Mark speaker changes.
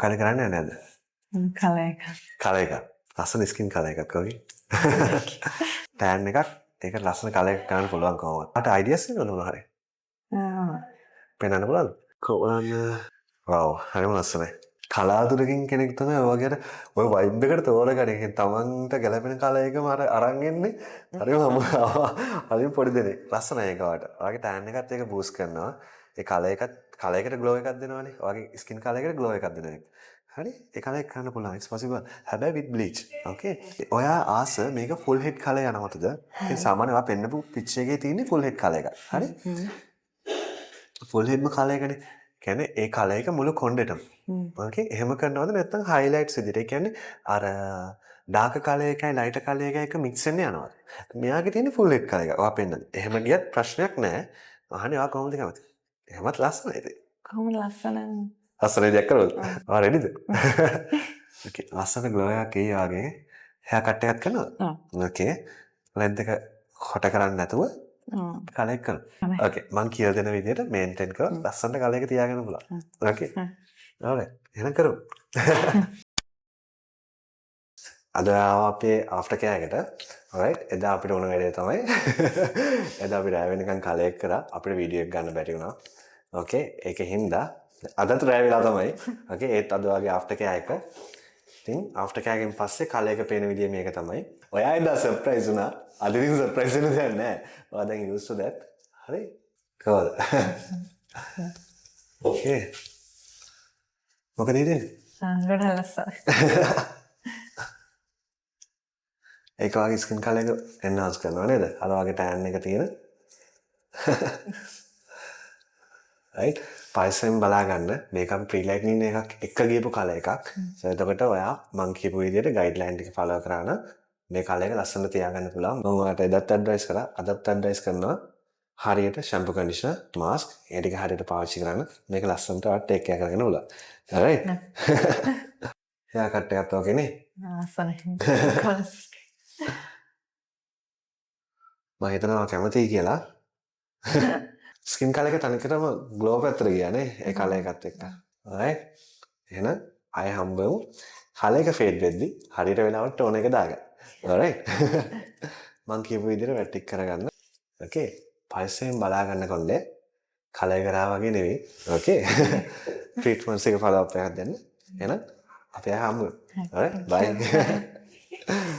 Speaker 1: කල කරන්නේ නැද්ද? කල එක. ලස්සන ස්කින් කල එකක් වගේ. ටෑන් එකක් ඒක ලස්සන කල එකක් ගන්න පුළුවන් කොහොමද? අට අයිඩියාස් එනවද මොනවා හරි? පෙන්වන්න පුළුවන්ද? කොහොමද? වව් හරිම ලස්සනයි. කලාතුරකින් කෙනෙක් තමයි ඔය වගේ ඔය වයිබ් එකට තෝරගන්නේ. තමන්ට ගැලපෙන කල එකම අරන් එන්නේ. හරිම පොඩි දෙනෙක්. ලස්සනයි ඒක වට. ඔයාගේ ටෑන් එකත් ඒක බූස්ට් කරනවා. ඒ කල එකට ග්ලෝ එකක් දෙනවනේ. ඔයාගේ ස්කින් කල එකට ග්ලෝ එකක් දෙනවා. හරි? ඒ කල එක කරන්න පුළුවන්. it's possible. හැබැයි with bleach. okay? ඔයා ආස මේක full head කල යනවටද? ඒ සාමාන්‍යයෙන් ඔයා පෙන්නපු පිච් එකේ තියෙන්නේ full head කල එකක්. හරි? ෆුල් හෙඩ්ම කල එකනේ. කියන්නේ ඒ කල එක මුළු කොණ්ඩෙටම. ඕකේ එහෙම කරනවද නැත්නම් හයිලයිට්ස් විදිහට. ඒ කියන්නේ අර ඩාර්ක් කල එකයි ලයිට් කල එකයි එක මික්ස් වෙන්න යනවාද? මෙයාගේ තියෙන්නේ ෆුල් හෙඩ් කල එක. ඔයා පෙන්නන්නේ. එහෙම ගියත් ප්‍රශ්නයක් නැහැ. අහන්නේ ඔයා කොහොමද කැමති? එහෙමත් ලස්සනයි ඉතින්.
Speaker 2: කොහොමද ලස්සන?
Speaker 1: ලස්සනයි දෙයක් කරවලු. ඔයා රෙඩිද? ඕකේ ලස්සන ග්ලෝ එකක් ඒ වගේ හෙයා කට් එකක් කරනවද? ඕකේ. ලෙන්ත් එක හොට කරන්නේ නැතුව කල එක කරනවා. ඕකේ මං කියලා දෙන විදිහට මේන්ටේන් කරලා ලස්සනට කල එක තියාගන්න පුළුවන්. ඕකේ. alright. එහෙනම් කරමු. අද අපේ ආෆ්ටර් කෙයාර් එකට alright එදා අපිට උන වැඩේ තමයි එදා අපි රැ වෙනකන් කල එක කරා අපිට වීඩියෝ එක ගන්න බැරි වුණා. ඕකේ ඒකෙන් හින්දා අදත් රැ වෙලා තමයි. ඕකේ ඒත් අද වගේ ආෆ්ටර් කෙයාර් එක. ඉතින් ආෆ්ටර් කෙයාර් එකෙන් පස්සේ කල එක පේන විදිය මේක තමයි. ඔයා එදා සර්ප්‍රයිස් වුණා. අද ඉතින් සර්ප්‍රයිස් වෙන්න දෙයක් නැහැ. ඔයා දැන් used to that. හරි? කොහොමද? ඕකේ. මොකද ඉතින්?
Speaker 2: ගොඩක් ලස්සනයි.
Speaker 1: ඒක වගේ ස්කින් කලර් එක එන්හාන්ස් කරනවා නේද? අර වගේ ටෑන් එක තියෙන. right? පයිසෙන් බලා ගන්න මේකම ප්‍රීලයිට්නින් එකක් එක ගියපු කලර් එකක්. එතකොට ඔයා මං කියපු විදිහට ගයිඩ්ලයින් ටික ෆලෝ කරා නම් මේ කලර් එක ලස්සනට තියාගන්න පුළුවන්. මම ඔයාලට එදත් ඇඩ්වයිස් කරා. අදත් ඇඩ්වයිස් කරනවා. හරියට ෂැම්පු කන්ඩිෂනර් මාස්ක් ඒ ටික හරියට පාවිච්චි කරන්න. මේක ලස්සනට ඔයාලට ටේක් කෙයාර් කරගෙන උලා. right? එයා කට් එකත් ඕකේ නේ?
Speaker 2: ලස්සනයි.
Speaker 1: මම හිතනවා කැමතියි කියලා. ස්කින් කලර් එක තනිකරම ග්ලෝ පැත්තට ගියා නේ ඒ කලර් එකත් එක්ක. right? එහෙනම් ආයෙ හම්බෙමු. කලර් එක ෆේඩ් වෙද්දි හරියට වෙලාවට ටෝන් එක දාගන්න. alright? මං කියපු විදිහට වැටික් කරගන්න. okay? පයිසෙන් බලා ගන්න කොල්ලේ කලර් කරා වගේ නෙවෙයි. okay? ට්‍රීට්මන්ට්ස් එක ෆලෝ අප් එකක් දෙන්න. එහෙනම් අපි ආයෙ හම්බෙමු. alright? bye.